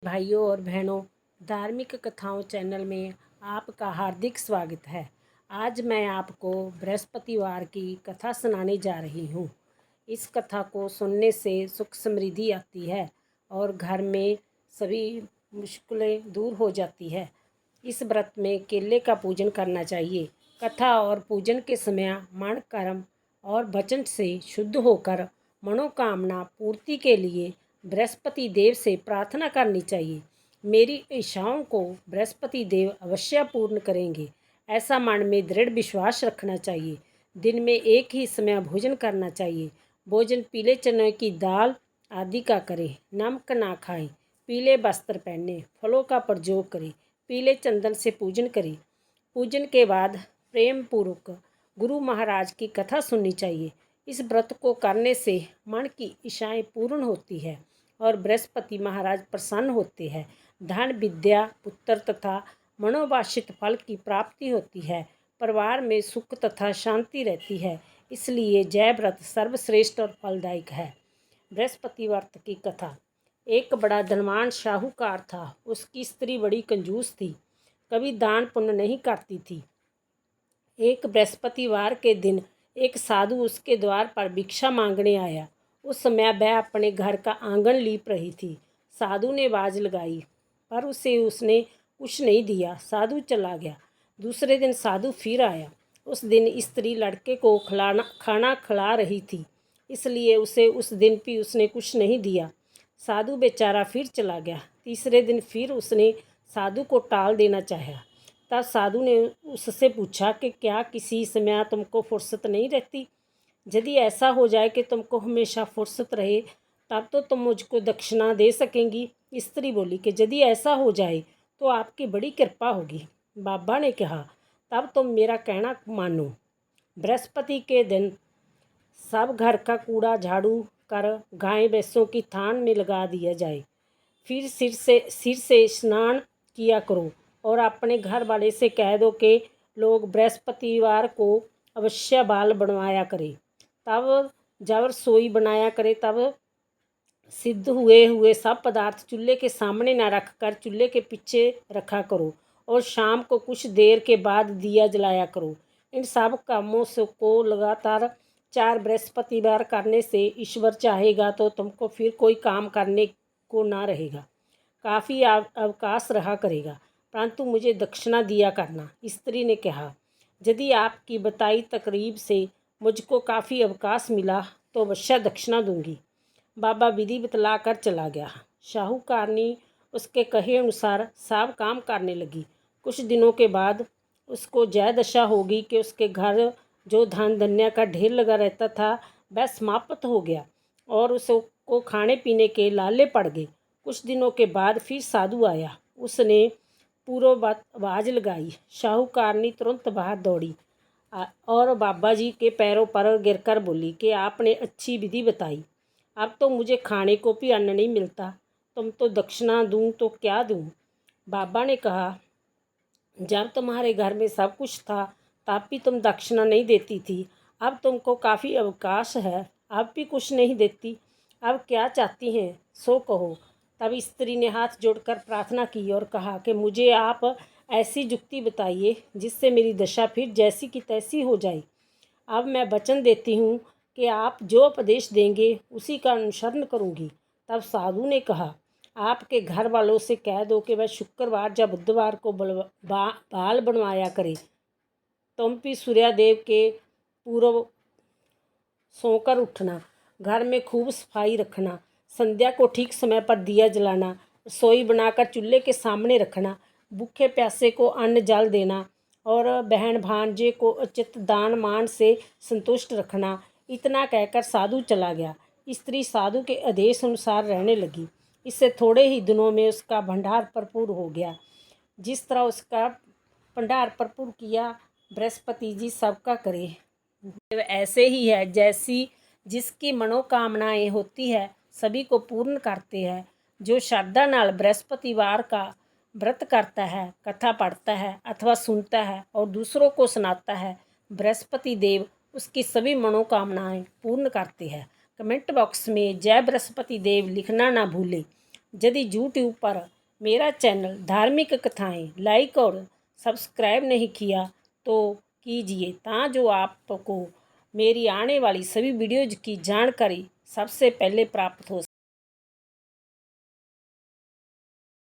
भाइयों और बहनों, धार्मिक कथाओं चैनल में आपका हार्दिक स्वागत है। आज मैं आपको बृहस्पतिवार की कथा सुनाने जा रही हूँ। इस कथा को सुनने से सुख समृद्धि आती है और घर में सभी मुश्किलें दूर हो जाती है। इस व्रत में केले का पूजन करना चाहिए। कथा और पूजन के समय मन, कर्म और वचन से शुद्ध होकर मनोकामना पूर्ति के लिए बृहस्पति देव से प्रार्थना करनी चाहिए। मेरी इच्छाओं को बृहस्पति देव अवश्य पूर्ण करेंगे, ऐसा मन में दृढ़ विश्वास रखना चाहिए। दिन में एक ही समय भोजन करना चाहिए। भोजन पीले चने की दाल आदि का करें। नमक ना खाएं। पीले वस्त्र पहने, फलों का प्रयोग करें। पीले चंदन से पूजन करें। पूजन के बाद प्रेम पूर्वक गुरु महाराज की कथा सुननी चाहिए। इस व्रत को करने से मन की इच्छाएं पूर्ण होती है और बृहस्पति महाराज प्रसन्न होते हैं। धन, विद्या, पुत्र तथा मनोवांछित फल की प्राप्ति होती है। परिवार में सुख तथा शांति रहती है। इसलिए जय व्रत सर्वश्रेष्ठ और फलदायक है। बृहस्पति व्रत की कथा। एक बड़ा धनवान साहूकार था। उसकी स्त्री बड़ी कंजूस थी, कभी दान पुण्य नहीं करती थी। एक बृहस्पतिवार के दिन एक साधु उसके द्वार पर भिक्षा मांगने आया। उस समय वह अपने घर का आंगन लीप रही थी। साधु ने आवाज लगाई, पर उसने कुछ नहीं दिया। साधु चला गया। दूसरे दिन साधु फिर आया। उस दिन स्त्री लड़के को खाना खिला रही थी, इसलिए उसे उस दिन भी उसने कुछ नहीं दिया। साधु बेचारा फिर चला गया। तीसरे दिन फिर उसने साधु को टाल देना चाहा। तब साधु ने उससे पूछा कि क्या किसी समय तुमको फुर्सत नहीं रहती? यदि ऐसा हो जाए कि तुमको हमेशा फुर्सत रहे, तब तो तुम मुझको दक्षिणा दे सकेंगी। स्त्री बोली कि यदि ऐसा हो जाए तो आपकी बड़ी कृपा होगी। बाबा ने कहा, तब तुम मेरा कहना मानो। बृहस्पति के दिन सब घर का कूड़ा झाड़ू कर गाय भैंसों की थान में लगा दिया जाए। फिर सिर से स्नान किया करो और अपने घर वाले से कह दो कि लोग बृहस्पतिवार को अवश्य बाल बनवाया करे। तब जब रसोई बनाया करे तब सिद्ध हुए सब पदार्थ चूल्हे के सामने न रख कर चूल्हे के पीछे रखा करो और शाम को कुछ देर के बाद दिया जलाया करो। इन सब कामों से को लगातार 4 बृहस्पतिवार करने से ईश्वर चाहेगा तो तुमको फिर कोई काम करने को ना रहेगा। काफ़ी अवकाश रहा करेगा, परंतु मुझे दक्षिणा दिया करना। स्त्री ने कहा, यदि आपकी बताई तकरीब से मुझको काफ़ी अवकाश मिला तो अवश्य दक्षिणा दूंगी। बाबा विधि बतला कर चला गया। साहूकारनी उसके कहे अनुसार सब काम करने लगी। कुछ दिनों के बाद उसको जय दशा होगी कि उसके घर जो धन धन्य का ढेर लगा रहता था वह समाप्त हो गया और उसको खाने पीने के लाले पड़ गए। कुछ दिनों के बाद फिर साधु आया। उसने पूर्व आवाज़ लगाई। साहूकारनी तुरंत बाहर दौड़ी और बाबा जी के पैरों पर गिरकर बोली कि आपने अच्छी विधि बताई। अब तो मुझे खाने को भी अन्न नहीं मिलता, तुम तो दक्षिणा दूं तो क्या दूं? बाबा ने कहा, जब तुम्हारे घर में सब कुछ था तब भी तुम दक्षिणा नहीं देती थी। अब तुमको काफ़ी अवकाश है, अब भी कुछ नहीं देती। अब क्या चाहती हैं सो कहो। तब स्त्री ने हाथ जोड़कर प्रार्थना की और कहा कि मुझे आप ऐसी युक्ति बताइए जिससे मेरी दशा फिर जैसी की तैसी हो जाए। अब मैं वचन देती हूँ कि आप जो उपदेश देंगे उसी का अनुसरण करूँगी। तब साधु ने कहा, आपके घर वालों से कह दो कि वह शुक्रवार या बुधवार को बाल बनवाया करे। तुम भी सूर्यदेव के पूर्व सोकर उठना, घर में खूब सफाई रखना, संध्या को ठीक समय पर दिया जलाना, रसोई बनाकर चूल्हे के सामने रखना, भूखे प्यासे को अन्न जल देना और बहन भांजे को उचित दान मान से संतुष्ट रखना। इतना कहकर साधु चला गया। स्त्री साधु के आदेश अनुसार रहने लगी। इससे थोड़े ही दिनों में उसका भंडार भरपूर हो गया। जिस तरह उसका भंडार भरपूर किया, बृहस्पति जी सबका करे। ऐसे ही है, जैसी जिसकी मनोकामनाएं होती है सभी को पूर्ण करते हैं। जो श्रद्धा नाल बृहस्पतिवार का व्रत करता है, कथा पढ़ता है अथवा सुनता है और दूसरों को सुनाता है, बृहस्पति देव उसकी सभी मनोकामनाएं पूर्ण करते हैं। कमेंट बॉक्स में जय बृहस्पति देव लिखना ना भूले। यदि यूट्यूब पर मेरा चैनल धार्मिक कथाएं लाइक और सब्सक्राइब नहीं किया तो कीजिए, जो आपको मेरी आने वाली सभी वीडियोज़ की जानकारी सबसे पहले प्राप्त हो।